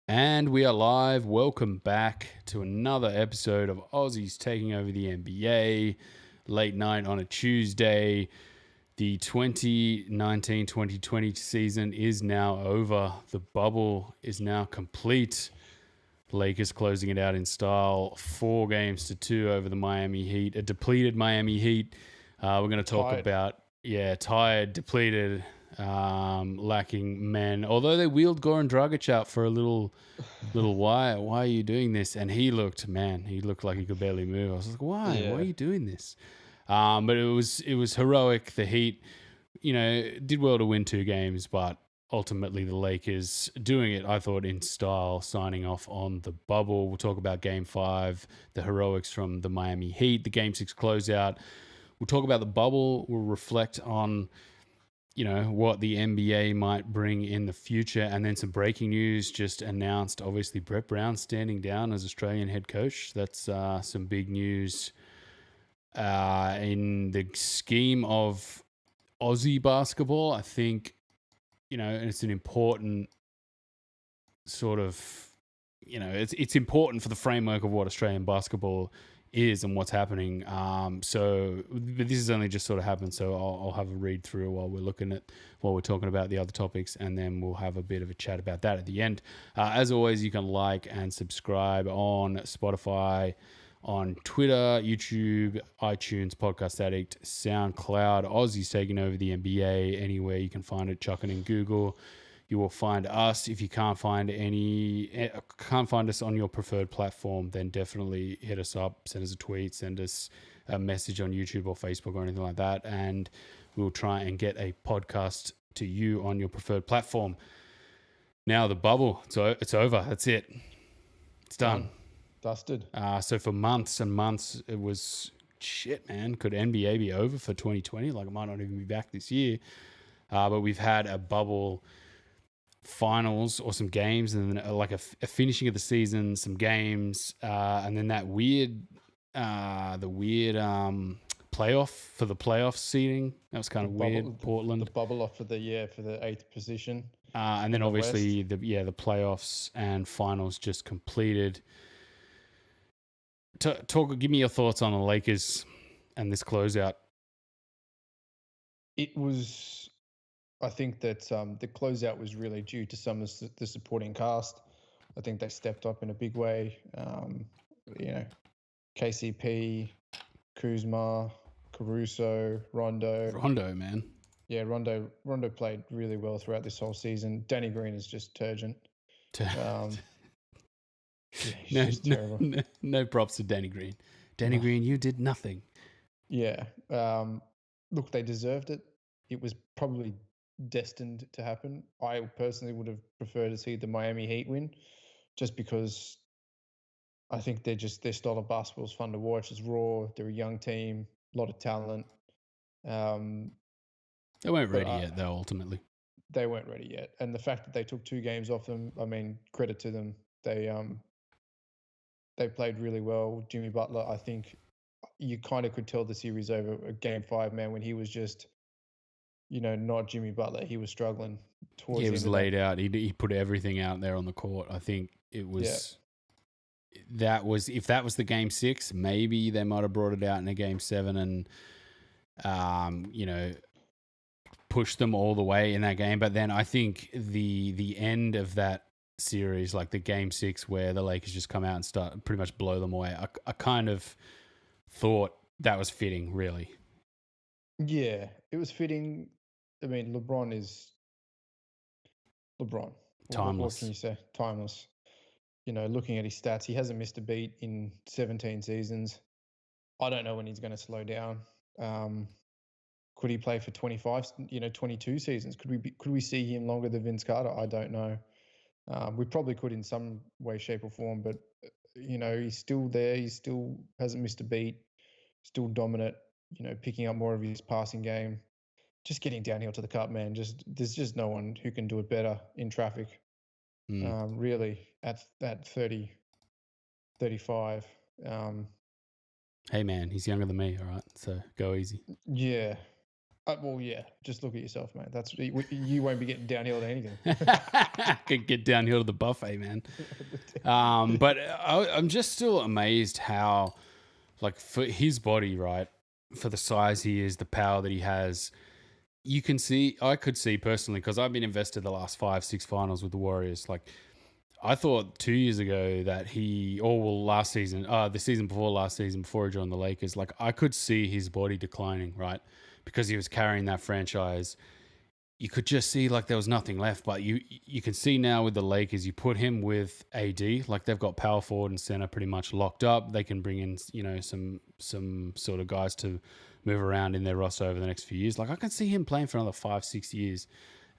And we are live. Welcome back to another episode of Aussies taking over the NBA. Late night on a Tuesday. The 2019-2020 season is now over. The bubble is now complete. Lakers closing it out in style. 4-2 over the Miami Heat. A depleted Miami Heat. We're going to talk about, tired, depleted, lacking men. Although they wheeled Goran Dragic out for a little while. Why are you doing this? And he looked like he could barely move. I was like, why? Yeah. Why are you doing this? But it was heroic. The Heat, did well to win 2 games, but ultimately the Lakers doing it, I thought, in style, signing off on the bubble. We'll talk about Game 5, the heroics from the Miami Heat, the Game 6 closeout. We'll talk about the bubble. We'll reflect on what the NBA might bring in the future. And then some breaking news just announced. Obviously, Brett Brown standing down as Australian head coach. That's some big news in the scheme of Aussie basketball. I think, it's an important sort of, it's important for the framework of what Australian basketball is and what's happening. But this has only just sort of happened, so I'll have a read through while we're talking about the other topics, and then we'll have a bit of a chat about that at the end. As always, you can like and subscribe on Spotify, on Twitter, YouTube, iTunes, Podcast Addict, SoundCloud. Aussies taking over the NBA. Anywhere you can find it, chuck it in Google. You will find us. If you can't find us on your preferred platform, then definitely hit us up, send us a tweet, send us a message on YouTube or Facebook or anything like that, and we'll try and get a podcast to you on your preferred platform. Now the bubble, it's over. That's it. It's done. Dusted. So for months and months, it was shit, man. Could NBA be over for 2020? Like, it might not even be back this year. But we've had a bubble finals or some games, and then like a finishing of the season, some games, and then that weird playoff for the playoff seeding. That was kind of weird. Portland, the bubble off for the 8th position, and then obviously the playoffs and finals just completed. Give me your thoughts on the Lakers and this closeout. It was, I think that the closeout was really due to some of the supporting cast. I think they stepped up in a big way. KCP, Kuzma, Caruso, Rondo, man. Yeah, Rondo played really well throughout this whole season. Danny Green is just turgent. No props to Danny Green. Danny Green, you did nothing. Yeah. Look, they deserved it. It was probably destined to happen. I personally would have preferred to see the Miami Heat win, just because I think their style of basketball is fun to watch. It's raw. They're a young team, a lot of talent. They weren't ready yet, though, ultimately. They weren't ready yet. And the fact that they took 2 games off them, I mean, credit to them. They played really well. Jimmy Butler, I think you kind of could tell the series over at Game 5, man, when he was just, not Jimmy Butler. He was struggling towards He was laid out. He put everything out there on the court. I think it was... Yeah. If that was the Game 6, maybe they might have brought it out in a Game 7 and, pushed them all the way in that game. But then I think the end of that series, like the Game 6 where the Lakers just come out and start pretty much blow them away, I kind of thought that was fitting, really. Yeah, it was fitting. I mean, LeBron is LeBron. Timeless. What can you say? Timeless. Looking at his stats, he hasn't missed a beat in 17 seasons. I don't know when he's going to slow down. Could he play for 25, 22 seasons? Could we see him longer than Vince Carter? I don't know. We probably could in some way, shape, or form, but he's still there. He still hasn't missed a beat. Still dominant. Picking up more of his passing game. Just getting downhill to the cup, man. There's just no one who can do it better in traffic. Really, at 30, 35. Hey, man, he's younger than me, all right? So go easy. Yeah. Well, yeah, just look at yourself, mate. You won't be getting downhill to anything. Could get downhill to the buffet, man. But I'm just still amazed how, like, for his body, right, for the size he is, the power that he has, I could see personally, because I've been invested the last 5, 6 finals with the Warriors. Like, I thought 2 years ago that last season, the season before last season, before he joined the Lakers, like, I could see his body declining, right? Because he was carrying that franchise. You could just see like there was nothing left. But you can see now with the Lakers, you put him with AD, like they've got power forward and center pretty much locked up. They can bring in, some sort of guys to move around in their roster over the next few years. Like I can see him playing for another 5, 6 years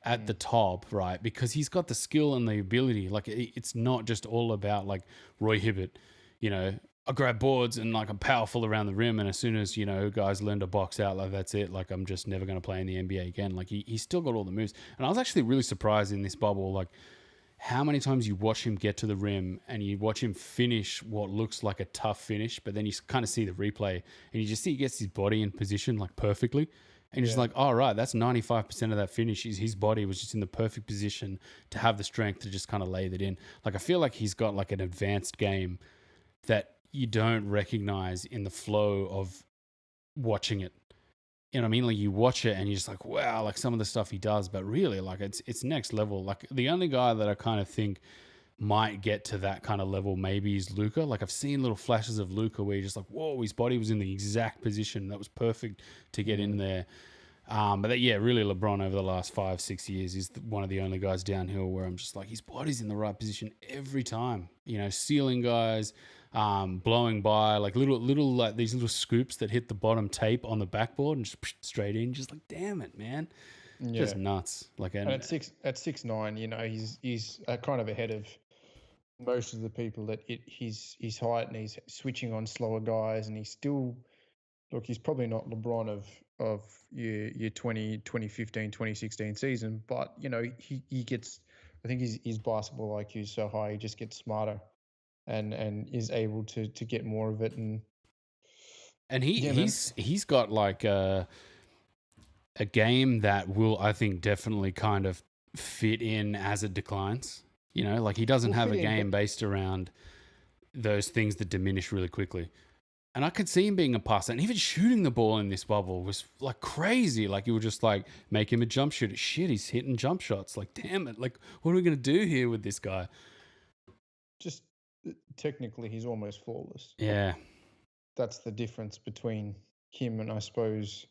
at the top, right? Because he's got the skill and the ability. Like it's not just all about like Roy Hibbert, I grab boards and like I'm powerful around the rim, and as soon as guys learn to box out, like that's it. Like I'm just never going to play in the NBA again. Like he's still got all the moves, and I was actually really surprised in this bubble, like how many times you watch him get to the rim and you watch him finish what looks like a tough finish, but then you kind of see the replay and you just see he gets his body in position like perfectly. And you're just like, oh, right, that's 95% of that finish is his body was just in the perfect position to have the strength to just kind of lay that in. Like, I feel like he's got like an advanced game that you don't recognize in the flow of watching it. You know what I mean? Like you watch it and you're just like, wow, like some of the stuff he does, but really like it's next level. Like the only guy that I kind of think might get to that kind of level maybe is Luka. Like I've seen little flashes of Luka where you're just like, whoa, his body was in the exact position that was perfect to get in there. Really LeBron over the last 5, 6 years is one of the only guys downhill where I'm just like, his body's in the right position every time, sealing guys, blowing by like little like these little scoops that hit the bottom tape on the backboard and just straight in, just like, damn it, man. Yeah. Just nuts. Like, and at 6'9", he's kind of ahead of most of the people that his height, and he's switching on slower guys, and he's still he's probably not LeBron of your 2015, 2016 season, but he gets, I think his basketball IQ is so high, he just gets smarter and is able to get more of it. And he's got like a game that will, I think, definitely kind of fit in as it declines. Like he doesn't have a game based around those things that diminish really quickly. And I could see him being a passer, and even shooting the ball in this bubble was like crazy. Like you would just like make him a jump shooter. Shit, he's hitting jump shots. Like, damn it. Like, what are we going to do here with this guy? Just technically, he's almost flawless. Yeah. That's the difference between him and I suppose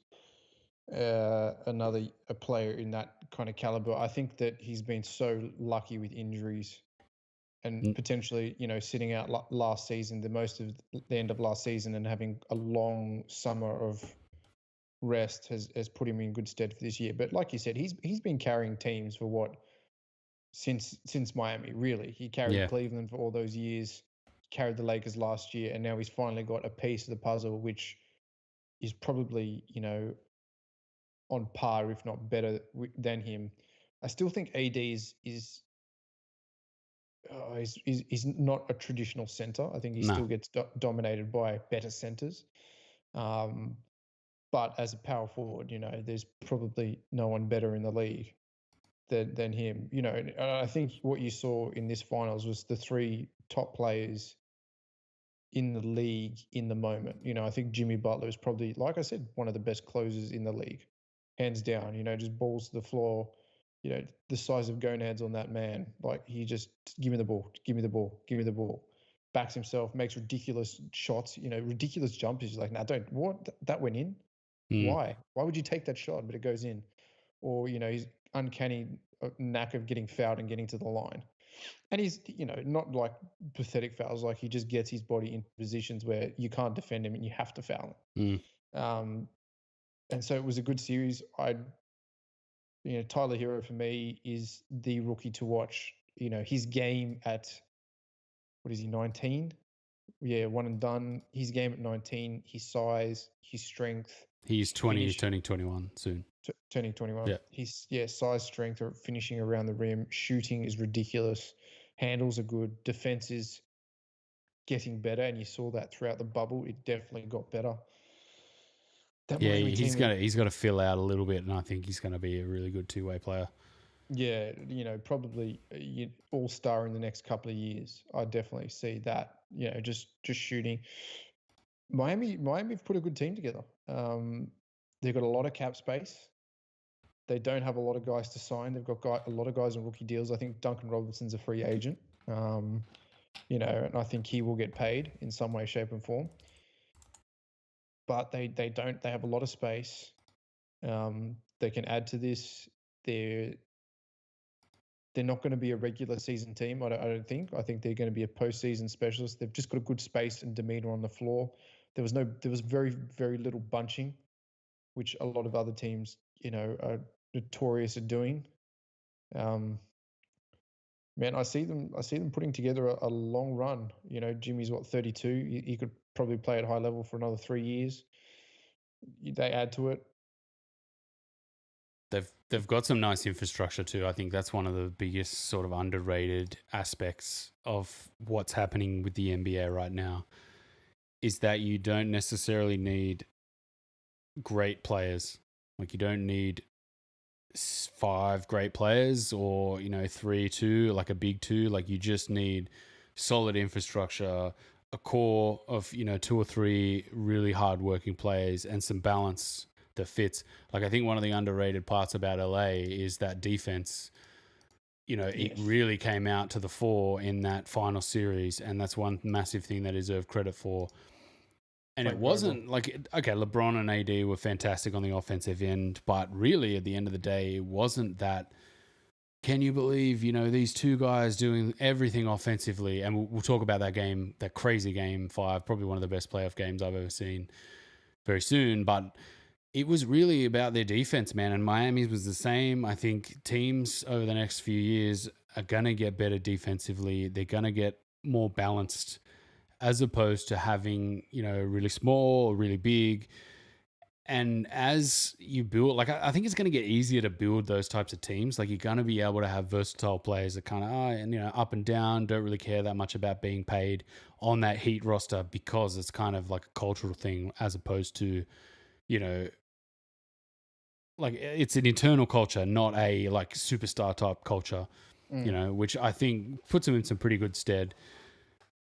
a player in that kind of caliber. I think that he's been so lucky with injuries and potentially, sitting out last season, the end of last season, and having a long summer of rest has put him in good stead for this year. But like you said, he's been carrying teams for what since Miami, really. He carried Cleveland for all those years, carried the Lakers last year, and now he's finally got a piece of the puzzle, which is probably, on par, if not better than him. I still think AD is not a traditional center. I think he still gets dominated by better centers. But as a power forward, there's probably no one better in the league than him. I think what you saw in this finals was the three top players in the league in the moment. I think Jimmy Butler is probably, like I said, one of the best closers in the league, hands down. Just balls to the floor. The size of gonads on that man. Like he just give me the ball, give me the ball, give me the ball. Backs himself, makes ridiculous shots. Ridiculous jumpers. He's like, nah, don't. What? That went in. Why? Why would you take that shot? But it goes in. Or he's uncanny knack of getting fouled and getting to the line. And he's, not like pathetic fouls. Like he just gets his body in positions where you can't defend him and you have to foul him. And so it was a good series. Tyler Hero for me is the rookie to watch. His game at, what is he, 19? Yeah, one and done. His game at 19, his size, his strength. He's 20, he's turning 21 soon. Turning 21. Yeah. His size, strength, or finishing around the rim, shooting is ridiculous. Handles are good. Defense is getting better, and you saw that throughout the bubble. It definitely got better. that Yeah, Miami team. he's got to fill out a little bit, and I think he's going to be a really good two-way player. Yeah, probably all-star in the next couple of years. I definitely see that. Just shooting. Miami've put a good team together. They've got a lot of cap space. They don't have a lot of guys to sign. They've got a lot of guys on rookie deals. I think Duncan Robinson's a free agent. And I think he will get paid in some way, shape, and form. But they don't. They have a lot of space. They can add to this. They're not going to be a regular season team. I don't think. I think they're going to be a postseason specialist. They've just got a good space and demeanor on the floor. There was very, very little bunching, which a lot of other teams, are notorious at doing. Man, I see them putting together a long run. Jimmy's 32. He could probably play at high level for another 3 years. They add to it. They've got some nice infrastructure too. I think that's one of the biggest sort of underrated aspects of what's happening with the NBA right now, is that you don't necessarily need great players. Like, you don't need 5 great players or 3-2, like a big 2. Like, you just need solid infrastructure, a core of 2 or 3 really hardworking players, and some balance that fits. Like, I think one of the underrated parts about LA is that defense. It really came out to the fore in that final series, and that's one massive thing they deserve credit for. And it wasn't like, okay, LeBron and AD were fantastic on the offensive end, but really at the end of the day, it wasn't that. Can you believe, these 2 guys doing everything offensively? And we'll talk about that game, that crazy game 5, probably one of the best playoff games I've ever seen, very soon. But it was really about their defense, man. And Miami's was the same. I think teams over the next few years are going to get better defensively. They're going to get more balanced, as opposed to having, really small or really big. And as you build, like, I think it's going to get easier to build those types of teams. Like, you're going to be able to have versatile players that kind of, up and down, don't really care that much about being paid on that Heat roster, because it's kind of like a cultural thing, as opposed to, like, it's an internal culture, not a like superstar type culture, which I think puts them in some pretty good stead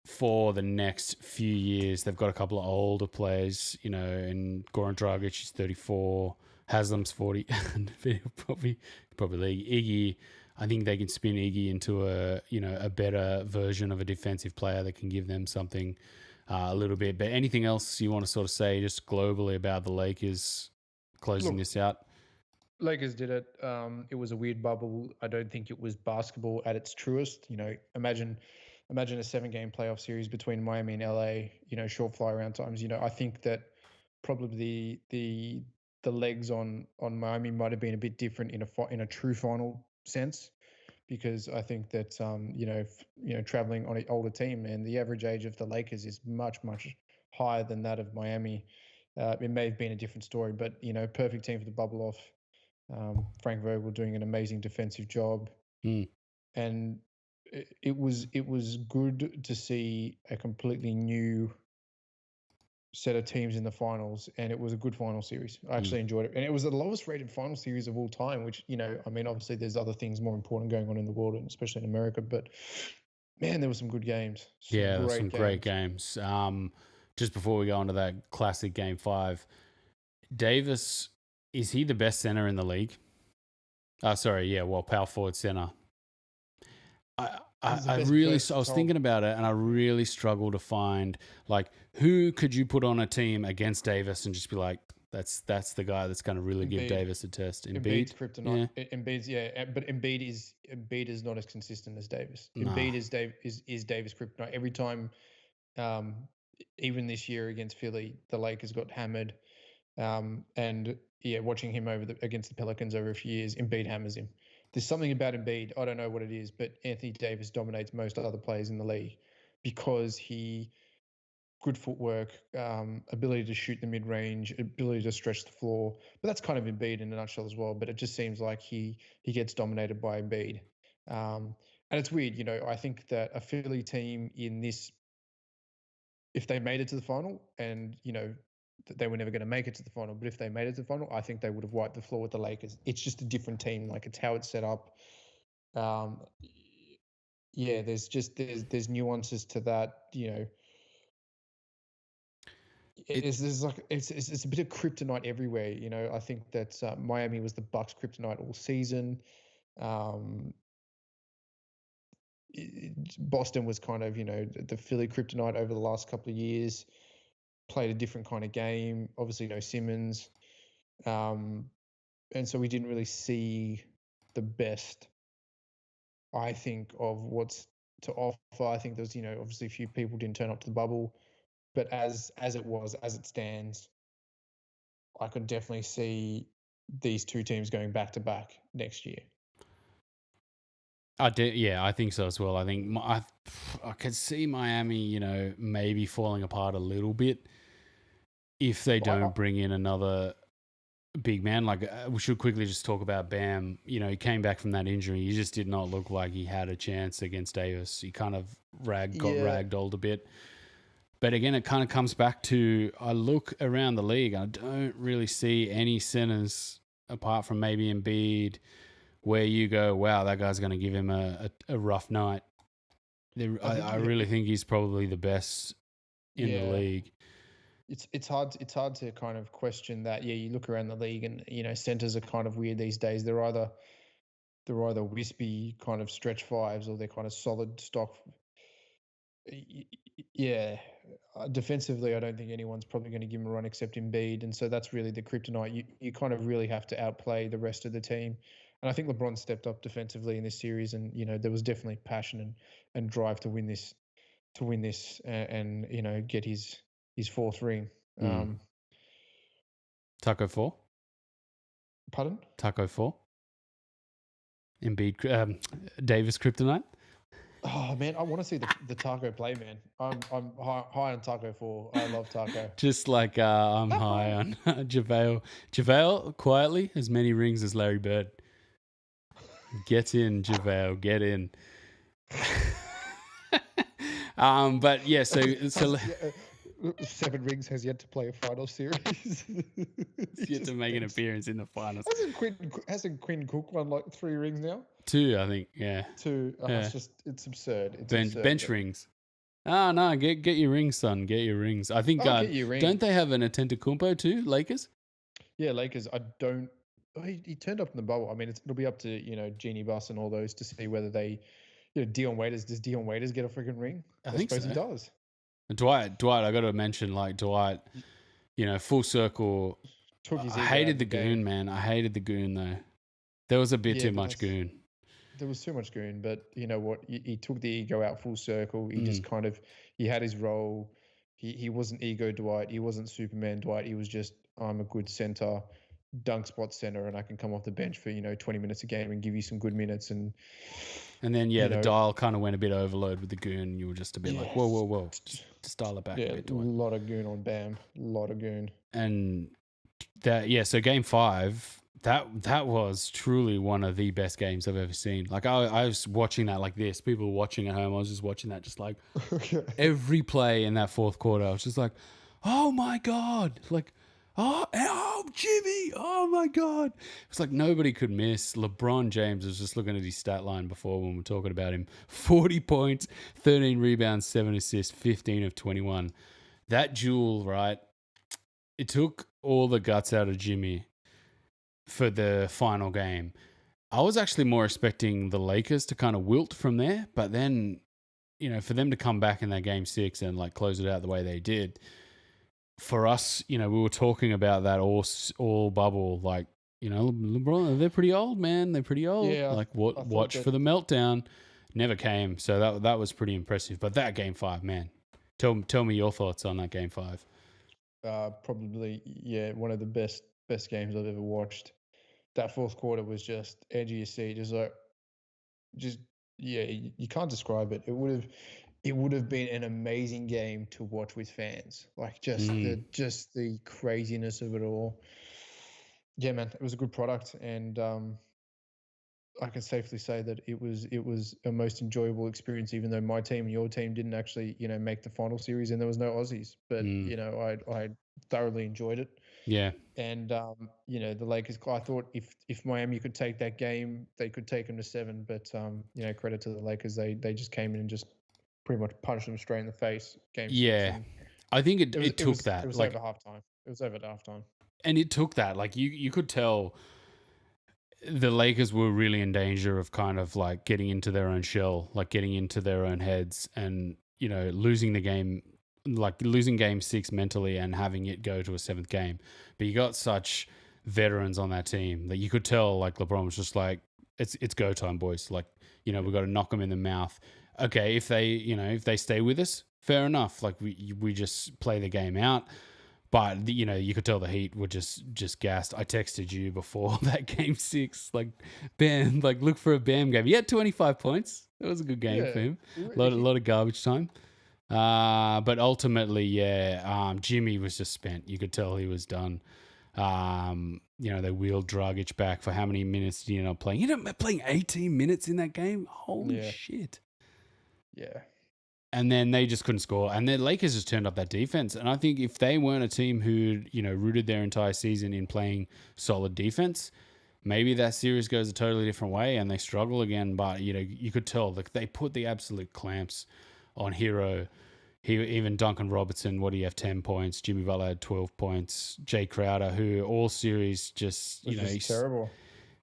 for the next few years. They've got a couple of older players, and Goran Dragic is 34, Haslam's 40, and probably Iggy. I think they can spin Iggy into a better version of a defensive player that can give them something a little bit. But anything else you want to sort of say just globally about the Lakers closing this out? Lakers did it. It was a weird bubble. I don't think it was basketball at its truest. Imagine a 7-game playoff series between Miami and LA. Short fly around times. I think that probably the legs on Miami might have been a bit different in a true final sense, because I think that traveling on an older team, and the average age of the Lakers is much higher than that of Miami. It may have been a different story, but perfect team for the bubble off. Frank Vogel doing an amazing defensive job, and it was good to see a completely new set of teams in the finals, and it was a good final series. I actually enjoyed it, and it was the lowest rated final series of all time, which obviously there's other things more important going on in the world, and especially in America, but man, there were some good games. Great games. Just before we go on to that classic game 5, Davis, is he the best center in the league? Power forward center. I was thinking about it, and I really struggle to find, like, who could you put on a team against Davis and just be like, that's the guy that's going to really give Davis a test. Embiid's kryptonite. Yeah. But Embiid is not as consistent as Davis. No. Embiid is Davis kryptonite. Every time, even this year against Philly, the Lakers got hammered. And watching him against the Pelicans over a few years, Embiid hammers him. There's something about Embiid, I don't know what it is, but Anthony Davis dominates most other players in the league because good footwork, ability to shoot the mid-range, ability to stretch the floor. But that's kind of Embiid in a nutshell as well. But it just seems like he gets dominated by Embiid. And it's weird, I think that a Philly team in this, if they made it to the final and, that they were never going to make it to the final. But if they made it to the final, I think they would have wiped the floor with the Lakers. It's just a different team. Like, it's how it's set up. Um, yeah, there's nuances to that. It's like it's a bit of kryptonite everywhere. I think that Miami was the Bucks' kryptonite all season. Boston was kind of the Philly kryptonite over the last couple of years. Played a different kind of game. Obviously, no Simmons, and so we didn't really see the best, I think, of what's to offer. I think there's obviously a few people didn't turn up to the bubble, but as it stands, I could definitely see these two teams going back to back next year. Yeah, I think so as well. I think I could see Miami, maybe falling apart a little bit if they don't bring in another big man. Like, we should quickly just talk about Bam. He came back from that injury. He just did not look like he had a chance against Davis. He kind of got ragdolled a bit. But again, it kind of comes back to, I look around the league, I don't really see any centers apart from maybe Embiid where you go, wow, that guy's going to give him a rough night. I really think he's probably the best in the league. It's hard to kind of question that. Yeah, you look around the league and centers are kind of weird these days. They're either wispy kind of stretch fives or they're kind of solid stock. Yeah, defensively, I don't think anyone's probably going to give him a run except Embiid, and so that's really the kryptonite. You kind of really have to outplay the rest of the team, and I think LeBron stepped up defensively in this series, and there was definitely passion and drive to win this, and get his fourth ring. Taco 4? Pardon? Taco 4? Embiid, Davis kryptonite? Oh man, I want to see the Taco play, man. I'm high on Taco 4. I love Taco. Just like I'm high on JaVale. JaVale quietly has many rings as Larry Bird. Get in, JaVale. Get in. But yeah, so 7 rings, has yet to play a final series. Yet to make an appearance in the finals. Hasn't Quinn Cook won like 3 rings now? 2, I think. Yeah. 2. Yeah. It's absurd. It's absurd. Bench rings. Oh, no, get your rings, son. Get your rings. I think, don't they have an Antetokounmpo too, Lakers? Yeah, Lakers. I don't. He turned up in the bubble. I mean, it'll be up to Genie Bus and all those to see whether they, Dion Waiters. Does Dion Waiters get a freaking ring? I think suppose he does. Dwight. I got to mention, like, Dwight. Full circle. I hated the goon, man. I hated the goon though. There was a bit too much goon. There was too much goon, but you know what? He took the ego out full circle. He just kind of, he had his role. He wasn't ego Dwight. He wasn't Superman Dwight. He was just, I'm a good center, dunk spot center, and I can come off the bench for 20 minutes a game and give you some good minutes. And then the dial kind of went a bit overload with the goon. You were just a bit like, whoa, just dial it back a bit. Yeah, a lot of goon on Bam. A lot of goon. And so game 5. That was truly one of the best games I've ever seen. Like, I was watching that like this. People were watching at home. I was just watching that just like every play in that fourth quarter. I was just like, oh my God. Like, oh, Jimmy. Oh my God. It's like nobody could miss. LeBron James was just looking at his stat line before when we were talking about him. 40 points, 13 rebounds, 7 assists, 15 of 21. That duel, right? It took all the guts out of Jimmy for the final game. I was actually more expecting the Lakers to kind of wilt from there, but then, for them to come back in that game 6 and like close it out the way they did, for us, we were talking about that all bubble, like, LeBron, they're pretty old, man. They're pretty old. Yeah, like, watch for the meltdown. Never came. So that was pretty impressive. But that game 5, man, tell me your thoughts on that game 5. Probably, one of the best games I've ever watched. That fourth quarter was just edge of your seat. You can't describe it. It would have been an amazing game to watch with fans. Like, just the craziness of it all. Yeah, man, it was a good product, and I can safely say that it was a most enjoyable experience, even though my team and your team didn't actually, make the final series and there was no Aussies. But Mm, I thoroughly enjoyed it. yeah. And the Lakers. I thought if Miami could take that game, they could take them to 7. But credit to the Lakers, they just came in and just pretty much punched them straight in the face, game 6, Yeah. and I think it was it it took was it that. was Like, over halftime. It was over at halftime. and it took that. Like, you could tell the Lakers were really in danger of kind of like getting into their own shell, like getting into their own heads and, losing the game, like losing game 6 mentally and having it go to a 7th game. But you got such veterans on that team that you could tell, like, LeBron was just like, it's go time, boys. Like, we've got to knock them in the mouth. Okay, if they stay with us, fair enough. Like, we just play the game out. But you could tell the Heat were just gassed. I texted you before that game 6, like, Bam, like, look for a Bam game. He had 25 points. It was a good game for Yeah, him. A lot of garbage time. But ultimately, yeah, Jimmy was just spent. You could tell he was done. They wheeled Dragic back for how many minutes did he end up playing? You know, playing 18 minutes in that game. Holy yeah, shit! yeah. And then they just couldn't score. And the Lakers just turned up that defense. And I think if they weren't a team who, rooted their entire season in playing solid defense, maybe that series goes a totally different way and they struggle again. But, you could tell, like, they put the absolute clamps on Hero. Even Duncan Robertson, what do you have, 10 points? Jimmy Butler had 12 points. Jay Crowder, who all series just, He's terrible.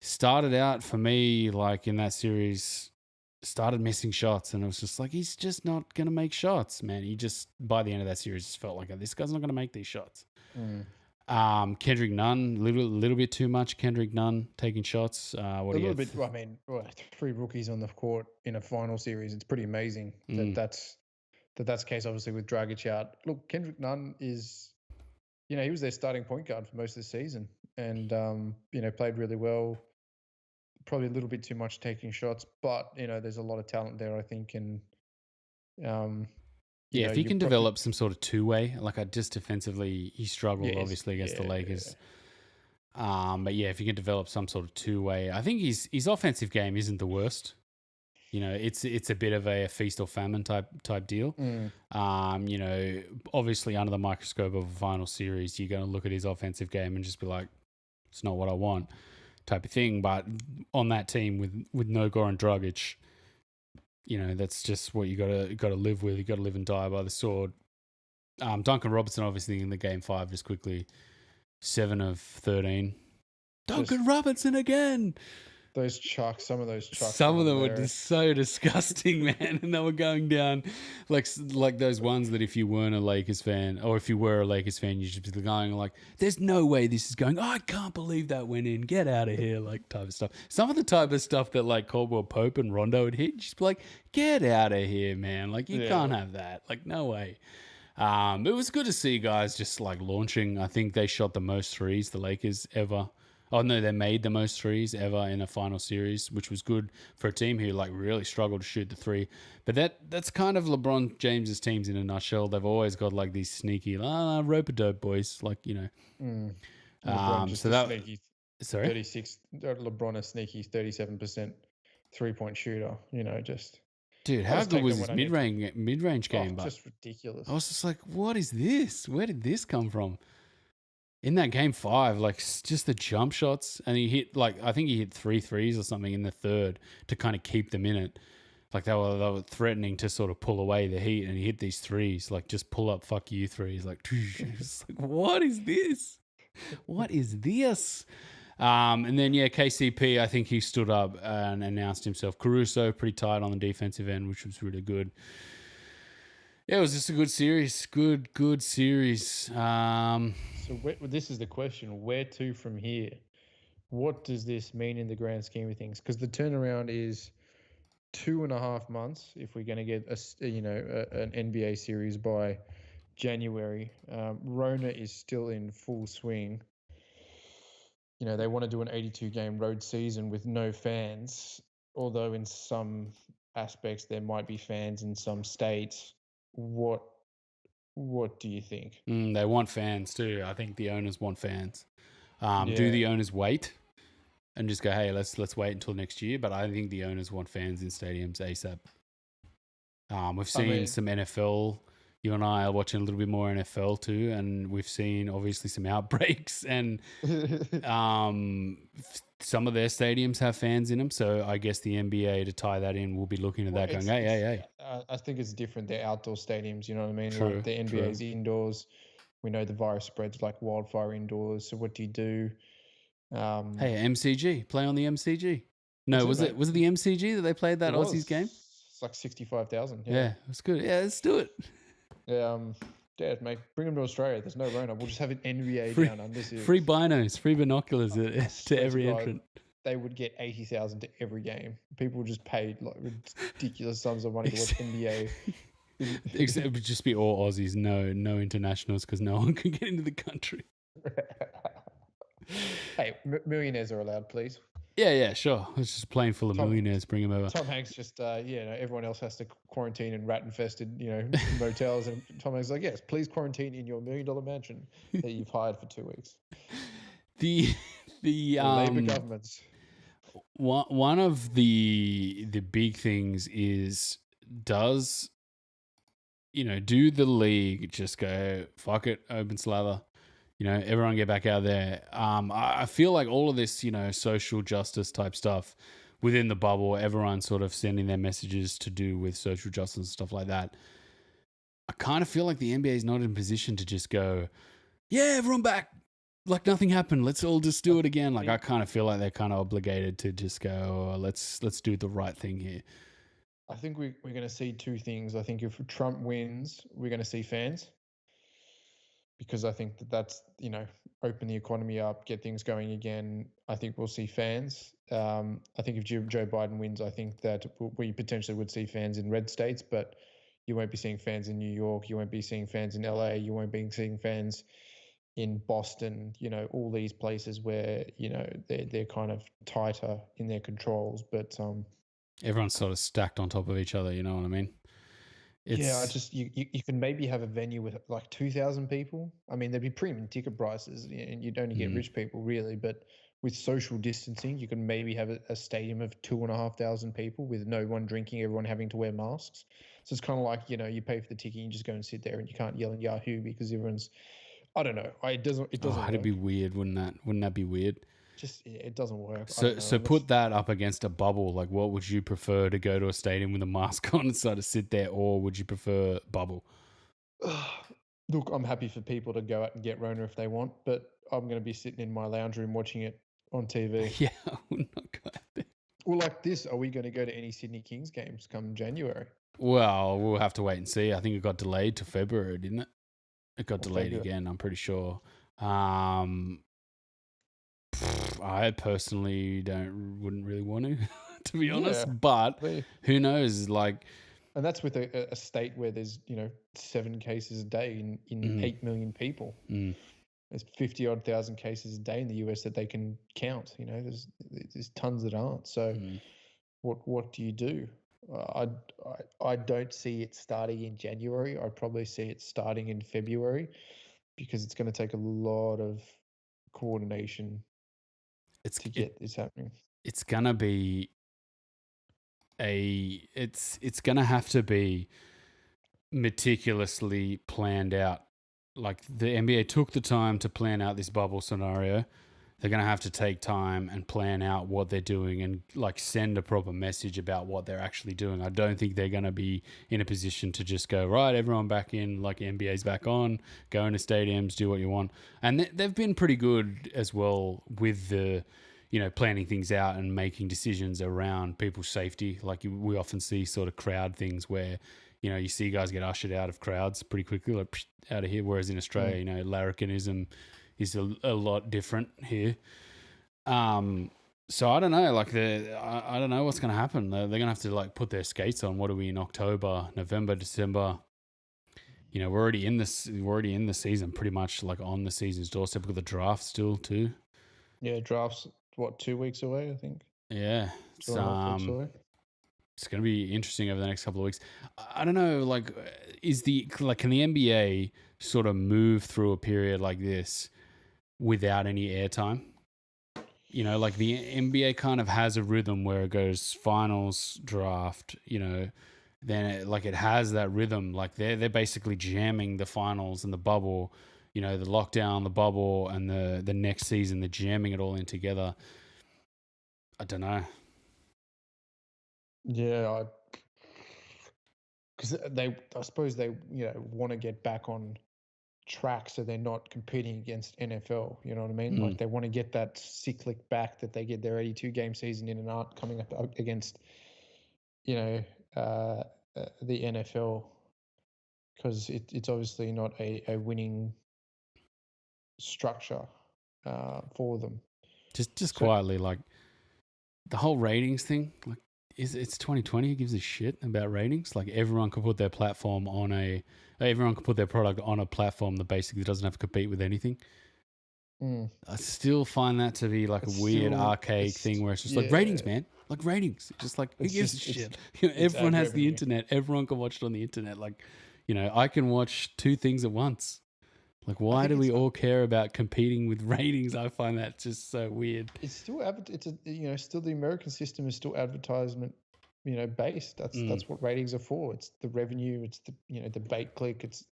started out for me, like, in that series, started missing shots, and it was just like, he's just not going to make shots, man. He just, by the end of that series, just felt like, this guy's not going to make these shots. Kendrick Nunn, little bit too much. Kendrick Nunn taking shots. What A do you little have? bit. I mean, 3 rookies on the court in a final series. It's pretty amazing that's the case. Obviously, with Dragic out. Look, Kendrick Nunn is, he was their starting point guard for most of the season, and played really well. Probably a little bit too much taking shots, but there's a lot of talent there, I think, and Yeah, if he you can develop some sort of two-way, like, just defensively, he struggled obviously against the Lakers. But yeah, if he can develop some sort of two-way, I think his offensive game isn't the worst. It's a bit of a feast or famine type deal. Obviously under the microscope of a final series, you're going to look at his offensive game and just be like, it's not what I want, type of thing. But on that team with no Goran Dragic, that's just what you got to live with. You got to live and die by the sword. Duncan Robertson, obviously, in the game 5, just quickly, 7 of 13. Duncan Robertson again. Those chucks, some of those chucks. Some of them were just so disgusting, man, and they were going down like those ones that if you weren't a Lakers fan, or if you were a Lakers fan, you should be going like, "There's no way this is going. Oh, I can't believe that went in. Get out of here!" Like, type of stuff. Some of the type of stuff that like Caldwell Pope and Rondo would hit, just be like, "Get out of here, man! Like, you can't have that. Like, no way." It was good to see guys just like launching. I think they shot the most threes the Lakers ever. Oh no, they made the most threes ever in a final series, which was good for a team who like really struggled to shoot the three. But that's kind of LeBron James's teams in a nutshell. They've always got like these sneaky rope-a-dope boys, like, LeBron so that sneaky, sorry, 36. LeBron a sneaky 37% 3-point shooter. Just dude, how good was his mid-range game? But just ridiculous. I was just like, what is this? Where did this come from? In that game 5, like, just the jump shots, and he hit I think he hit 3 threes or something in the third to kind of keep them in it. Like, they were threatening to sort of pull away the Heat, and he hit these threes, like, just pull up, fuck you threes. Like, it's like, what is this? What is this? And then KCP, I think he stood up and announced himself. Caruso pretty tight on the defensive end, which was really good. Yeah, it was just a good series. Good series. So this is the question: where to from here? What does this mean in the grand scheme of things? Because the turnaround is 2.5 months if we're going to get an NBA series by January. Rona is still in full swing. They want to do an 82-game road season with no fans, although in some aspects there might be fans in some states. What do you think? They want fans too. I think the owners want fans. Do the owners wait? and just go, hey, let's wait until next year. But I think the owners want fans in stadiums ASAP. We've seen some NFL. You and I are watching a little bit more NFL too, and we've seen obviously some outbreaks, and some of their stadiums have fans in them. So I guess the NBA, to tie that in, will be looking at that, going, hey. I think it's different. They're outdoor stadiums. You know what I mean? True, like the NBA is indoors. We know the virus spreads like wildfire indoors. So what do you do? Hey, MCG, play on the MCG. No, was it the MCG that they played that Aussies game? It's like 65,000. Yeah, it's good. Yeah, let's do it. Yeah, Dad, mate, bring them to Australia. There's no Rona. We'll just have an NBA down under. Free binos, free binoculars to every entrant. They would get 80,000 to every game. People just paid like ridiculous sums of money to watch NBA. Except it would just be all Aussies, no internationals, because no one can get into the country. Hey, millionaires are allowed, please. Yeah, sure. It's just a plane full of millionaires. Bring them over. Tom Hanks just, everyone else has to quarantine in rat-infested, motels, and Tom Hanks is like, yes, please quarantine in your $1 million mansion that you've hired for 2 weeks. The Labour governments. One of the big things is, do the league just go, fuck it, open slather? Everyone get back out there. I feel like all of this, social justice type stuff within the bubble, everyone sort of sending their messages to do with social justice and stuff like that. I kind of feel like the NBA is not in a position to just go, yeah, everyone back, like nothing happened. Let's all just do it again. Like I kind of feel like they're kind of obligated to just go, let's do the right thing here. I think we're going to see two things. I think if Trump wins, we're going to see fans. Because I think that's, open the economy up, get things going again. I think we'll see fans. I think if Joe Biden wins, I think that we potentially would see fans in red states, but you won't be seeing fans in New York. You won't be seeing fans in LA. You won't be seeing fans in Boston, all these places where, they're kind of tighter in their controls. But everyone's sort of stacked on top of each other, you know what I mean? You can maybe have a venue with like 2,000 people. I mean, there'd be premium ticket prices, and you'd only get rich people really. But with social distancing, you can maybe have a stadium of 2,500 people with no one drinking, everyone having to wear masks. So it's kind of like, you pay for the ticket, you just go and sit there, and you can't yell in Yahoo because everyone's, I don't know. It doesn't. It'd be weird, wouldn't that? Wouldn't that be weird? It doesn't work. So put that up against a bubble. Like, what would you prefer, to go to a stadium with a mask on and sort of sit there, or would you prefer bubble? Look, I'm happy for people to go out and get Rona if they want, but I'm going to be sitting in my lounge room watching it on TV. Yeah, I would not go out there. Well, like this, are we going to go to any Sydney Kings games come January? Well, we'll have to wait and see. I think it got delayed to February, didn't it? It got delayed again, I'm pretty sure. I personally wouldn't really want to be honest, but who knows? Like, and that's with a state where there's 7 cases a day in 8 million people. There's 50-odd thousand cases a day in the US that they can count. There's tons that aren't. So, what do you do? I don't see it starting in January. I probably see it starting in February, because it's going to take a lot of coordination to get this happening. It's gonna be it's gonna have to be meticulously planned out. Like, the NBA took the time to plan out this bubble scenario. They're gonna have to take time and plan out what they're doing, and like send a proper message about what they're actually doing. I don't think they're gonna be in a position to just go, right, everyone back in, like NBA's back on, go into stadiums, do what you want. And they've been pretty good as well with the planning things out and making decisions around people's safety. Like, we often see sort of crowd things where, you see guys get ushered out of crowds pretty quickly, like out of here. Whereas in Australia, larrikinism is a lot different here. So I don't know. Like, I don't know what's going to happen. They're going to have to like put their skates on. What are we in October, November, December? We're already in this. We're already in the season, pretty much like on the season's doorstep. We've got the draft still too. Yeah, draft's 2 weeks away, I think. Yeah, it's going to be interesting over the next couple of weeks. I don't know, like, can the NBA sort of move through a period like this without any airtime? You know, like the NBA kind of has a rhythm where it goes finals, draft, you know, then it has that rhythm. Like they're basically jamming the finals and the bubble, you know, the lockdown, the bubble, and the next season. They're jamming it all in together. I don't know. Yeah, because I suppose they want to get back on track so they're not competing against NFL. You know what I mean? Like they want to get that cyclic back that they get their 82 game season in and aren't coming up against you know the NFL, because it's obviously not a winning structure for them. Just quietly, like the whole ratings thing, like it's 2020. Who gives a shit about ratings? Like everyone can put their platform on everyone can put their product on a platform that basically doesn't have to compete with anything. I still find that to be like a weird archaic thing where it's just like ratings, man. Like ratings. Just like who gives a shit? You know, everyone has the internet. Everyone can watch it on the internet. Like, you know, I can watch 2 things at once. Like, why do we all care about competing with ratings? I find that just so weird. It's still still the American system is still advertisement, based. That's what ratings are for. It's the revenue. It's the the bait click. It's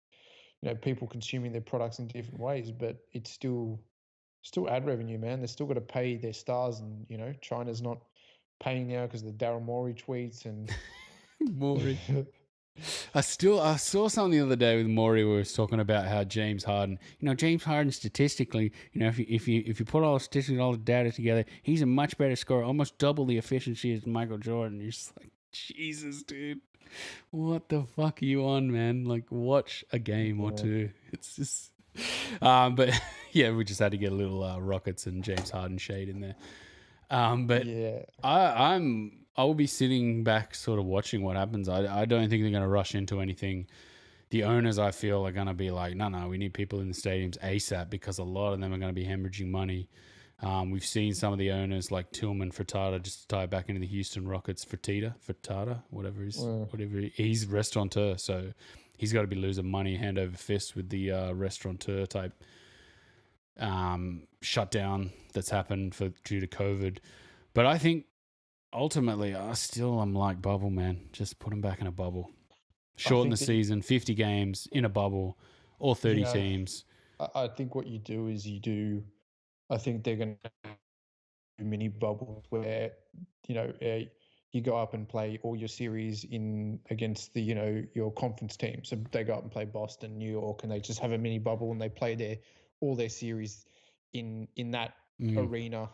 people consuming their products in different ways, but it's still ad revenue, man. They're still got to pay their stars, and China's not paying now because of the Daryl Morey tweets and Morey. I saw something the other day with Maury where he was talking about how James Harden, James Harden statistically, if you put all the statistics, all the data together, he's a much better scorer, almost double the efficiency as Michael Jordan. You're just like, Jesus, dude, what the fuck are you on, man? Like, watch a game or two. It's just, but yeah, we just had to get a little Rockets and James Harden shade in there. But yeah, I will be sitting back sort of watching what happens. I don't think they're going to rush into anything. The owners, I feel, are going to be like, no, we need people in the stadiums ASAP, because a lot of them are going to be hemorrhaging money. We've seen some of the owners like Tillman Fertitta, just to tie it back into the Houston Rockets, Fertitta, whatever he's restaurateur, so he's got to be losing money hand over fist with the restaurateur type shutdown that's happened due to COVID. But I think ultimately, I'm like, bubble, man. Just put them back in a bubble. Shorten the season, 50 games in a bubble, or 30 teams. I think what you do is I think they're going to do mini bubbles where, you go up and play all your series against the, your conference team. So they go up and play Boston, New York, and they just have a mini bubble and they play all their series in that arena.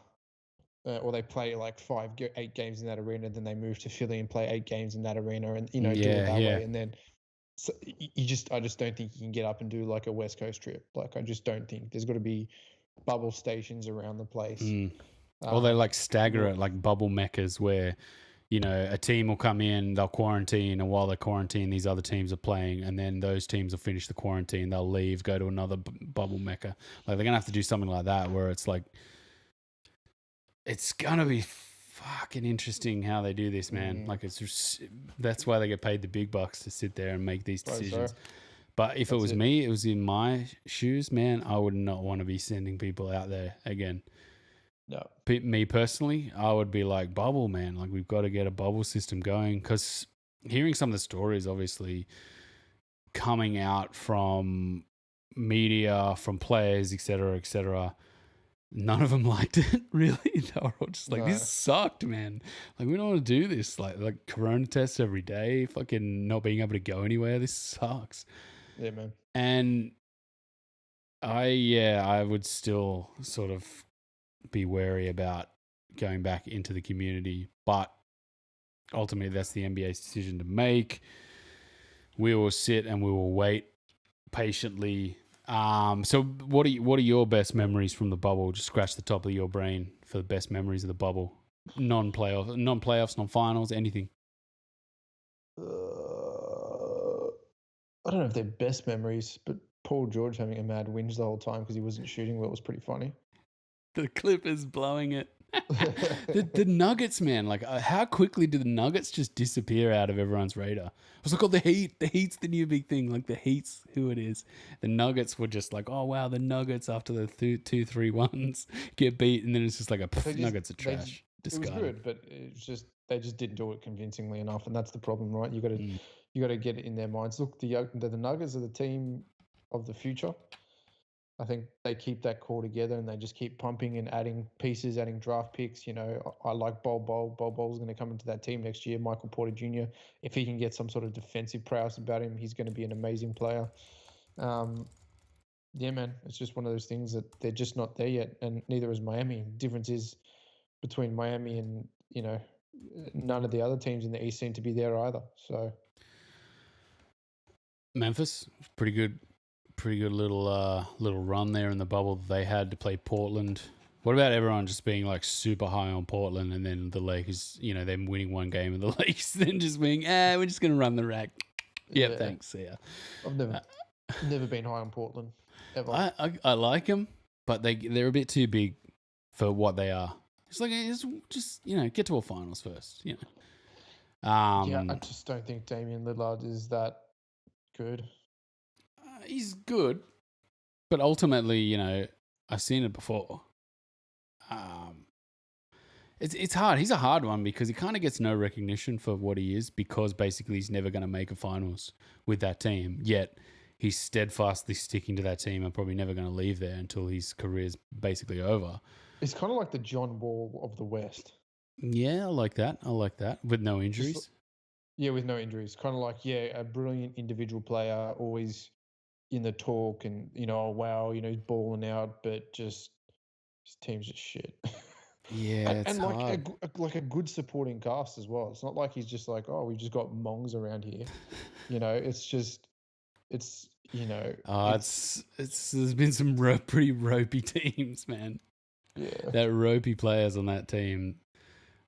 Or they play like 8 games in that arena, then they move to Philly and play 8 games in that arena, and do it that way. And then I just don't think you can get up and do like a West Coast trip. Like, I just don't think. There's got to be bubble stations around the place. Or they like stagger it, like bubble meccas, where a team will come in, they'll quarantine, and while they quarantine, these other teams are playing, and then those teams will finish the quarantine, they'll leave, go to another bubble mecca. Like, they're gonna have to do something like that, where it's like, it's gonna be fucking interesting how they do this, man. Like, it's just, that's why they get paid the big bucks, to sit there and make these decisions. But if it was me, it was in my shoes, man, I would not want to be sending people out there again. No. Me personally, I would be like, bubble, man. Like, we've got to get a bubble system going, because hearing some of the stories, obviously, coming out from media, from players, etc., none of them liked it, really. They were all just like, this sucked, man. Like, we don't want to do this. Like corona tests every day, fucking not being able to go anywhere. This sucks. Yeah, man. And I would still sort of be wary about going back into the community. But ultimately, that's the NBA's decision to make. We will sit and we will wait patiently. So what are your best memories from the bubble? Just scratch the top of your brain for the best memories of the bubble. Non-playoffs, non-finals, anything. I don't know if they're best memories, but Paul George having a mad whinge the whole time because he wasn't shooting well was pretty funny. The Clippers blowing it. The Nuggets, man, like how quickly did the Nuggets just disappear out of everyone's radar? I was like, oh, the Heat. The Heat's the new big thing. Like the Heat's who it is. The Nuggets were just like, oh wow, the Nuggets after the 2-3-1s get beat, and then it's just like Nuggets are trash. It was good, but it's just they just didn't do it convincingly enough, and that's the problem, right? You got to get it in their minds. Look, the Nuggets are the team of the future. I think they keep that core together and they just keep pumping and adding pieces, adding draft picks. You know, I like Bol Bol. Bol Bol's going to come into that team next year. Michael Porter Jr., if he can get some sort of defensive prowess about him, he's going to be an amazing player. Yeah, man, it's just one of those things that they're just not there yet, and neither is Miami. The difference is between Miami and, you know, none of the other teams in the East seem to be there either. So Memphis, pretty good little run there in the bubble they had to play Portland. What about everyone just being like super high on Portland, and then the Lakers, you know, them winning one game and the Lakers then just being, we're just going to run the rack. Yeah, thanks. See ya. I've never been high on Portland ever. I like them, but they're a bit too big for what they are. It's like just you know, get to a finals first. You know. I just don't think Damian Lillard is that good. He's good, but ultimately, you know, I've seen it before. It's hard. He's a hard one because he kind of gets no recognition for what he is, because basically he's never going to make a finals with that team. Yet he's steadfastly sticking to that team and probably never going to leave there until his career's basically over. It's kind of like the John Wall of the West. Yeah, I like that. With no injuries. With no injuries. Kind of like, a brilliant individual player, always in the talk, and, you know, oh, wow, you know, he's balling out, but just his team's just shit. Yeah, and like a good supporting cast as well. It's not like he's just like, oh, we've just got mongs around here. You know, it's you know. There's been some pretty ropey teams, man. Yeah. That ropey players on that team,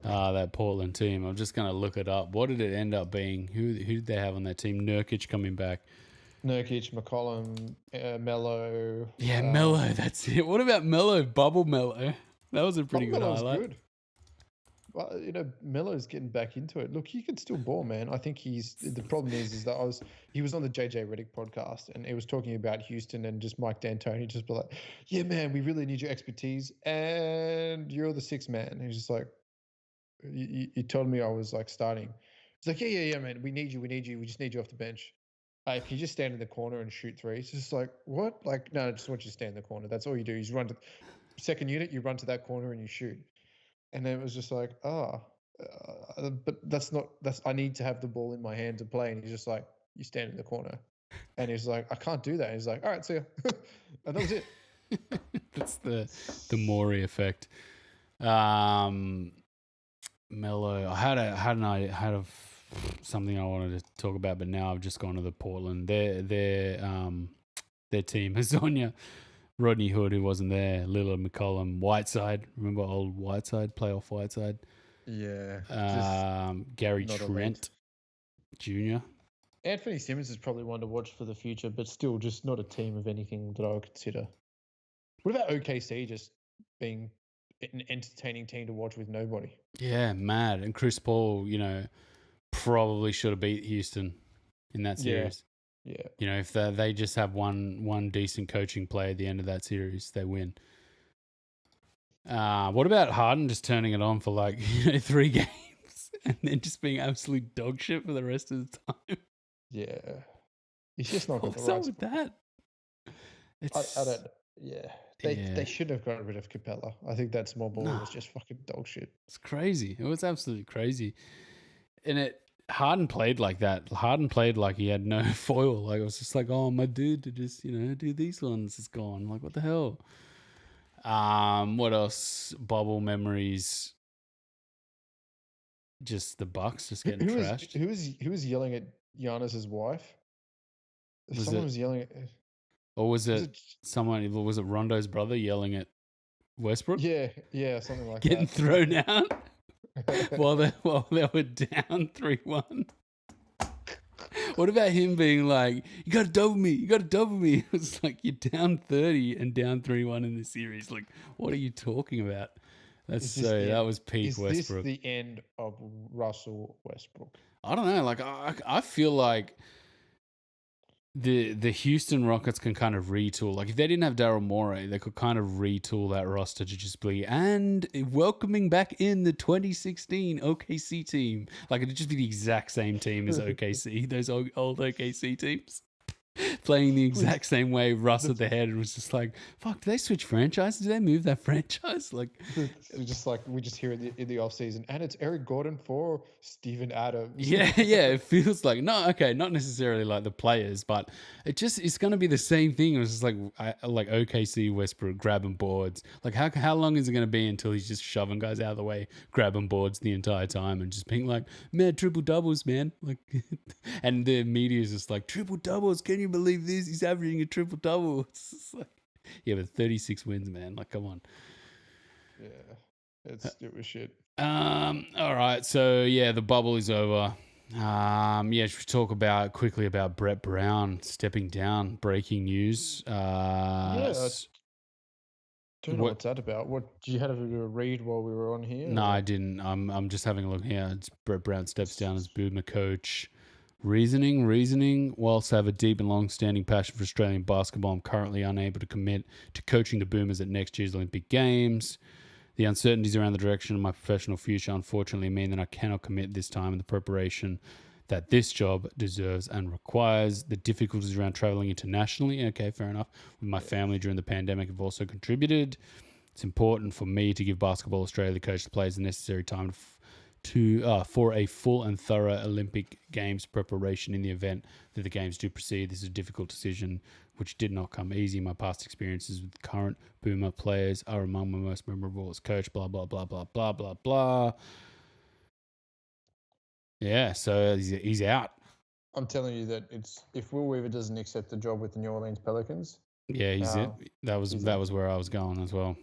that Portland team. I'm just gonna look it up. What did it end up being? Who did they have on that team? Nurkic coming back. Nurkic, McCollum, Melo. Yeah, Melo. That's it. What about Melo? Bubble Melo. That was a pretty good highlight. Good. Well, you know, Melo's getting back into it. Look, he can still ball, man. I think the problem is that he was on the JJ Redick podcast, and he was talking about Houston, and just Mike D'Antoni just be like, yeah, man, we really need your expertise, and you're the sixth man. And he's just like, you told me I was like starting. He's like, yeah, man, we need you. We just need you off the bench. Can you just stand in the corner and shoot threes? It's just like, what? Like, no, I just want you to stand in the corner. That's all you do. You run to second unit, you run to that corner and you shoot. And then it was just like, but I need to have the ball in my hand to play. And he's just like, you stand in the corner. And he's like, I can't do that. And he's like, all right, see ya. And that was it. That's the Morey effect. Melo, I had something I wanted to talk about, but now I've just gone to the Portland. Their team, Hazonia, Rodney Hood, who wasn't there, Lillard, McCollum, Whiteside. Remember old Whiteside, playoff Whiteside? Yeah. Gary Trent Jr. Anthony Simmons is probably one to watch for the future, but still just not a team of anything that I would consider. What about OKC just being an entertaining team to watch with nobody? Yeah, mad. And Chris Paul, you know, probably should have beat Houston in that series. Yeah. You know, if they just have one decent coaching play at the end of that series, they win. What about Harden just turning it on for 3 games and then just being absolute dog shit for the rest of the time? Yeah. He's just not got the right. What's up with that? I don't. Yeah. They should have got rid of Capella. I think that small ball was just fucking dog shit. It's crazy. It was absolutely crazy. And Harden played like that. Harden played like he had no foil. Like, it was just like, oh, my dude to just, you know, do these ones is gone. Like, what the hell? What else? Bubble memories. Just the Bucks just getting trashed. Who was yelling at Giannis's wife? Someone was yelling at... Or was it someone? Was it Rondo's brother yelling at Westbrook? Yeah, something like getting that. Thrown out while they were down 3-1. What about him being like, "You got to double me. You got to double me"? It's like, you're down 30 and down 3-1 in the series. Like, what are you talking about? That was peak Is this Westbrook. the end of Russell Westbrook? I don't know. Like I feel like the Houston Rockets can kind of retool. Like if they didn't have Daryl Morey, they could kind of retool that roster to just be and welcoming back in the 2016 OKC team. Like it'd just be the exact same team as OKC. Those old OKC teams. Playing the exact same way. Russ at the head was just like, fuck, do they switch franchise? Do they move that franchise? Like, just like we just hear it in the off season, and it's Eric Gordon for Steven Adams. yeah, it feels like not necessarily like the players, but it's going to be the same thing. It was just like OKC Westbrook grabbing boards. Like how long is it going to be until he's just shoving guys out of the way, grabbing boards the entire time, and just being like, man, triple doubles, man. Like, and the media is just like, triple doubles. Can you believe this? He's averaging a triple double. It's just like, yeah, but 36 wins, man. Like, come on. Yeah, it was shit. All right. So yeah, the bubble is over. Should we talk quickly about Brett Brown stepping down? Breaking news. I don't know what's that about. What did you have to do a read while we were on here? No, I didn't. I'm just having a look here. It's Brett Brown steps down as Boomer coach. Reasoning. Whilst I have a deep and long-standing passion for Australian basketball, I'm currently unable to commit to coaching the Boomers at next year's Olympic Games. The uncertainties around the direction of my professional future unfortunately mean that I cannot commit this time in the preparation that this job deserves and requires. The difficulties around traveling internationally, okay, fair enough, with my family during the pandemic have also contributed. It's important for me to give Basketball Australia coach the players the necessary time for a full and thorough Olympic Games preparation in the event that the Games do proceed. This is a difficult decision which did not come easy. My past experiences with current Boomer players are among my most memorable as coach, blah, blah, blah, blah, blah, blah, blah. Yeah, so he's out. I'm telling you that if Will Weaver doesn't accept the job with the New Orleans Pelicans. Yeah, that was where I was going as well.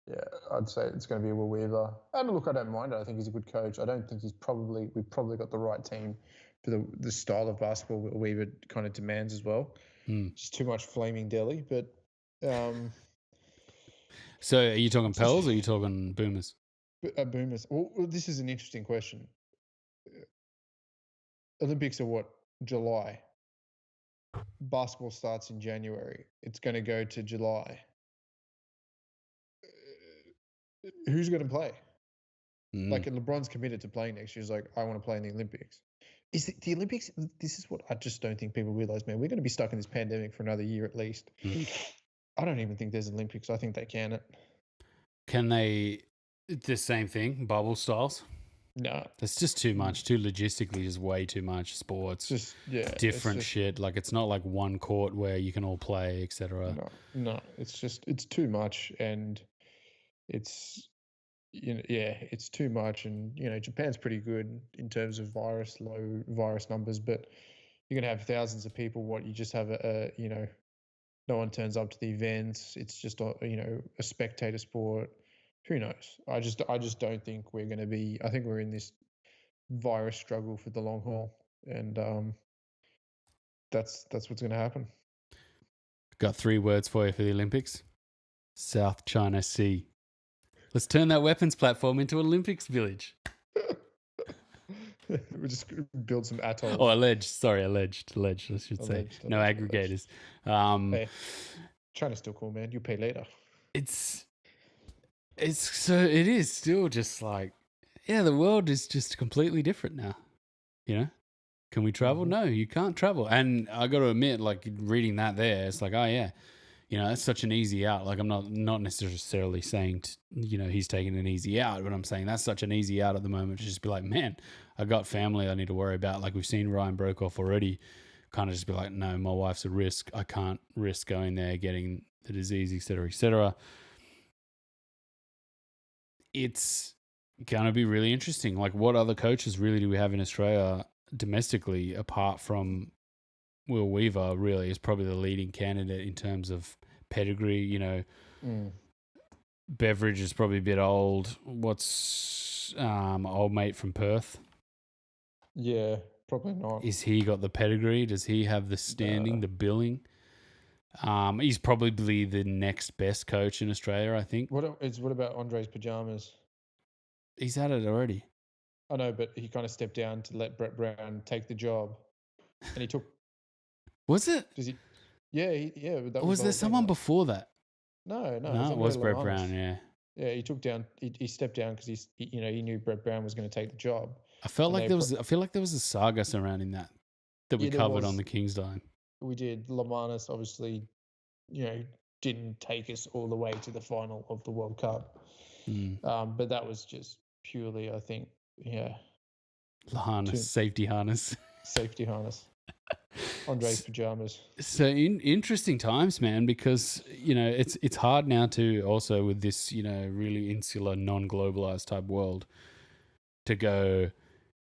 Yeah, I'd say it's going to be Will Weaver. And look, I don't mind it. I think he's a good coach. I don't think we've probably got the right team for the style of basketball Will Weaver kind of demands as well. Just too much flaming deli, but. So are you talking Pels or are you talking Boomers? Boomers. Well, this is an interesting question. Olympics are what? July. Basketball starts in January. It's going to go to July. Who's going to play? Like LeBron's committed to playing next year. He's like, I want to play in the Olympics. Is the Olympics? This is what I just don't think people realize, man. We're going to be stuck in this pandemic for another year at least. I don't even think there's Olympics. I think they can it. Can they? The same thing, bubble styles. No, that's just too much. Too logistically, just way too much. Sports, just different shit. Like it's not like one court where you can all play, etc. No, it's too much, and it's it's too much, and Japan's pretty good in terms of low virus numbers, but you're gonna have thousands of people. You just have no one turns up to the events. It's just a spectator sport. Who knows? I just don't think we're going to be. I think we're in this virus struggle for the long haul, and that's what's going to happen. Got 3 words for you for the Olympics: South China Sea. Let's turn that weapons platform into Olympics village. We just build some atolls. Oh, alleged. I should say. No aggregators. Hey, China's still cool, man. You pay later. It is still just like, the world is just completely different now. Can we travel? No, you can't travel. And I got to admit, like reading that there, it's like, oh yeah, that's such an easy out. Like I'm not necessarily saying, he's taking an easy out, but I'm saying that's such an easy out at the moment to just be like, man, I got family I need to worry about. Like we've seen Ryan Brokoff already kind of just be like, no, my wife's a risk. I can't risk going there, getting the disease, et cetera, et cetera. It's going to be really interesting. Like what other coaches really do we have in Australia domestically apart from Will Weaver? Really is probably the leading candidate in terms of pedigree. Beveridge is probably a bit old. What's old mate from Perth? Yeah, probably not. Is he got the pedigree? Does he have the standing, the billing? He's probably the next best coach in Australia, I think. What about Andre's Pajamas? He's at it already. I know, but he kind of stepped down to let Brett Brown take the job, and he took. Was it? Does he? Yeah, yeah. That Or was was the there whole thing. someone Like, before that? no, it No, was it was Andre Brett Lamanis. Brown. Yeah. Yeah, he took down. He stepped down because he knew Brett Brown was going to take the job. I felt And like they there was. I feel like there was a saga surrounding that we Yeah, there covered on was. the King's Dime. We did. Lamanis obviously, didn't take us all the way to the final of the World Cup. But that was just purely, I think, The harness, safety harness. safety harness. Andre's pajamas. So interesting times, man, because it's hard now to also with this really insular, non-globalized type world to go.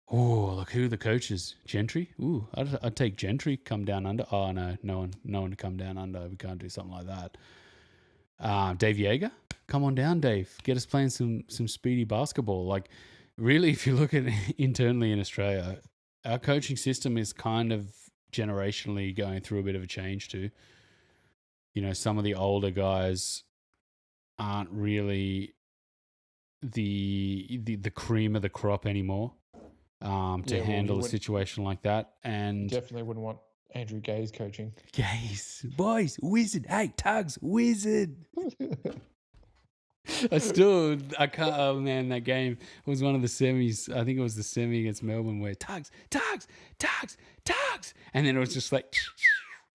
Oh, look who the coaches. Gentry. Ooh, I'd take Gentry. Come down under. Oh no one to come down under. We can't do something like that. Dave Yeager, come on down, Dave. Get us playing some speedy basketball. Like, really, if you look at internally in Australia, our coaching system is kind of generationally going through a bit of a change too. Some of the older guys aren't really the cream of the crop anymore to handle a situation like that. And definitely wouldn't want Andrew Gaze coaching. Gaze, boys, wizard. Hey, Tugs, wizard. I can't. Oh man, that game was one of the semis. I think it was the semi against Melbourne where Tugs, and then it was just like,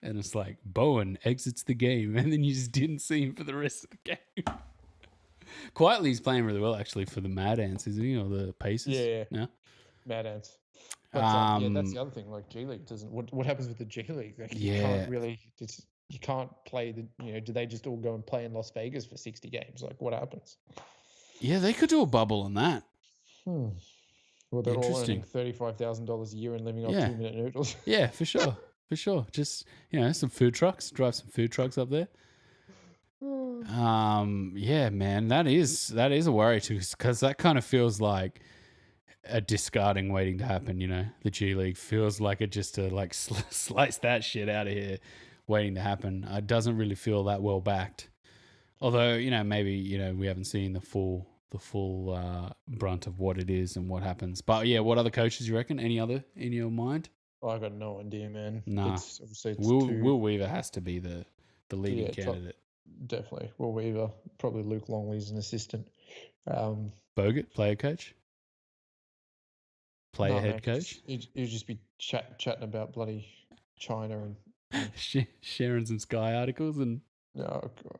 and it's like Bowen exits the game, and then you just didn't see him for the rest of the game. Quietly, he's playing really well actually for the Mad Ants, isn't he? Or the Pacers? Yeah. Mad Ants. But that's the other thing. Like G League doesn't. What happens with the G League? Like, you can't really. You can't play the. Do they just all go and play in Las Vegas for 60 games? Like, what happens? Yeah, they could do a bubble on that. Well, they're all earning $35,000 a year and living off 2-minute noodles. Yeah, for sure. Just some food trucks. Drive some food trucks up there. Yeah, man, that is a worry too, because that kind of feels like a discarding waiting to happen. The G League feels like it just to like slice that shit out of here, waiting to happen. It doesn't really feel that well backed. Although maybe we haven't seen the full brunt of what it is and what happens. But yeah, what other coaches you reckon? Any other in your mind? I got no idea, man. Nah, Will Weaver has to be the leading candidate. Definitely. Will Weaver. Probably Luke Longley's an assistant. Bogut, player coach? Head coach? He'd just be chatting about bloody China and sharing some Sky articles and... Oh, God.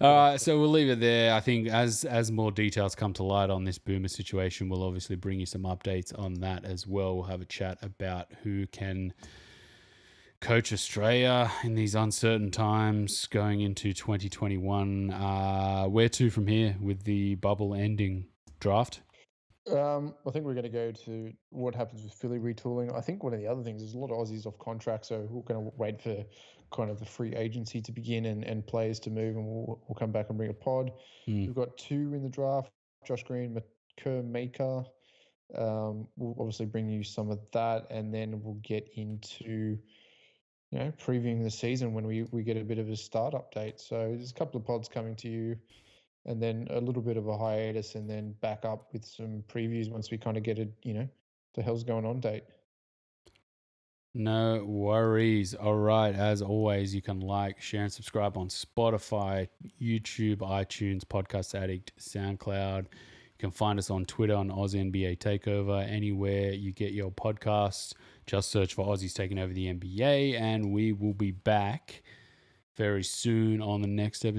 All right, so we'll leave it there. I think as more details come to light on this Boomer situation, we'll obviously bring you some updates on that as well. We'll have a chat about who can coach Australia in these uncertain times going into 2021. Where to from here with the bubble ending draft? I think we're going to go to what happens with Philly retooling. I think one of the other things is a lot of Aussies off contract, so we're going to wait for kind of the free agency to begin and players to move, and we'll come back and bring a pod. We've got 2 in the draft, Josh Green, Maker. We'll obviously bring you some of that, and then we'll get into previewing the season when we get a bit of a start update. So there's a couple of pods coming to you, and then a little bit of a hiatus, and then back up with some previews once we kind of get the hell's going on date. No worries. All right. As always, you can like, share, and subscribe on Spotify, YouTube, iTunes, Podcast Addict, SoundCloud. You can find us on Twitter on Oz NBA Takeover. Anywhere you get your podcasts, just search for Aussies taking over the NBA, and we will be back very soon on the next episode.